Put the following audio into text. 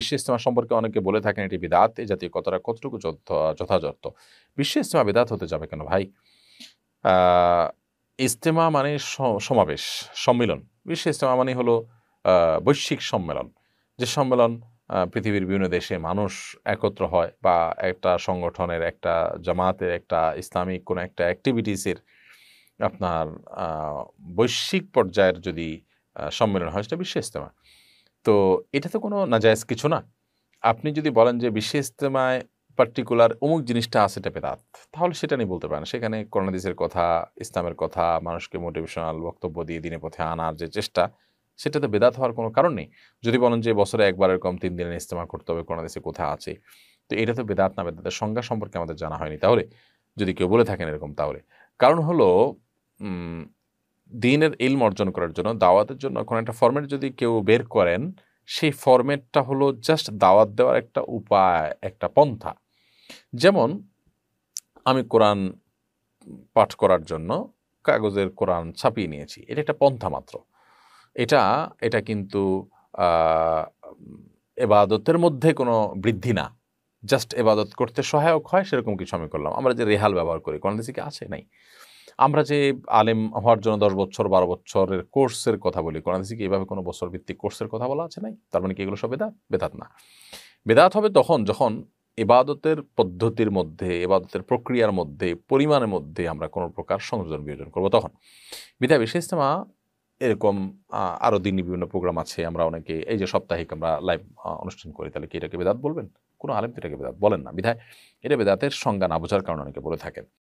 বিশ্ব ইজতেমা সম্পর্কে অনেকে বলে থাকেন এটি বিদআত, এই জাতীয় কথাটা কতটুকু যথাযথ? বিশ্ব ইজতেমা বিদআত হতে যাবে কেন ভাই? আ ইজতেমা মানে সমাবেশ, সম্মিলন। বিশ্ব ইজতেমা মানে হলো আ বৈশ্বিক সম্মেলন। যে সম্মেলন পৃথিবীর বিভিন্ন দেশে মানুষ একত্র হয় বা একটা সংগঠনের, একটা জামাতের, একটা ইসলামিক কোনো একটা এক্টিভিটিসের আপনার আ বৈশ্বিক পর্যায়ের যদি সম্মেলন হয় সেটা বিশ্ব ইজতেমা। তো এটা তো কোনো নাজায়েজ কিছু না। আপনি যদি বলেন যে বিশ্ব ইজতেমায় পার্টিকুলার অমুক জিনিসটা আছে এটা বেদাত, তাহলে সেটা নিয়ে বলতে পারেন। সেখানে কোরআন হাদিসের কথা, ইসলামের কথা, মানুষকে মোটিভেশনাল বক্তব্য দিয়ে দিনের পথে আনার যে চেষ্টা, সেটাতে বেদাত হওয়ার কোনো কারণ নেই। যদি বলেন যে বছরে একবার এরকম ৩ দিনের ইজতেমা করতে হবে, কোরআন হাদিসে কোথায় আছে? তো এটা তো বেদাত না, বেদাতের সংজ্ঞা সম্পর্কে আমাদের জানা হয়নি। তাহলে যদি কেউ বলে থাকেন এরকম তাহলে। কারণ হলো উম দ্বীনের ইলম অর্জন করার জন্য, দাওয়াতের জন্য কোনো একটা ফরম্যাট যদি কেউ বের করেন, সেই ফরম্যাটটা হলো জাস্ট দাওয়াত দেওয়ার একটা উপায়, একটা পন্থা। যেমন আমি কোরআন পাঠ করার জন্য কাগজের কোরআন ছাপিয়ে নিয়েছি। এটা একটা পন্থা মাত্র। এটা এটা কিন্তু আ এবাদতের মধ্যে কোনো বৃদ্ধি না। জাস্ট এবাদত করতে সহায়ক হয় সেরকম কিছু আমি করলাম। আমরা যে রেহাল ব্যবহার করি, কোরআন হাদিসে কি আছে? নাই। আমরা যে আলেম হওয়ার জন্য ১০ বছর ১২ বছরের কোর্সের কথা বলি, কোরআন হাদিসে কি এভাবে কোনো বছর ভিত্তিক কোর্সের কথা বলা আছে? নাই। তার মানে কি এগুলো সব বেদাত? বেদাত না। বেদাত হবে তখন যখন ইবাদতের পদ্ধতির মধ্যে, ইবাদতের প্রক্রিয়ার মধ্যে, পরিমাণের মধ্যে আমরা কোনো প্রকার সংযোজন বিয়োজন করব তখন। বিধায় বিশেষ ইজতেমা এরকম আরো দিনই বিভিন্ন প্রোগ্রাম আছে। আমরা অনেকে এই যে সাপ্তাহিক আমরা লাইভ অনুষ্ঠান করি, তাহলে কি এটাকে বেদাত বলবেন? কোনো আলেম তো এটাকে বেদাত বলেন না। বিধায় এটা বেদাতের সংজ্ঞা না বোঝার কারণে অনেকে বলে থাকেন।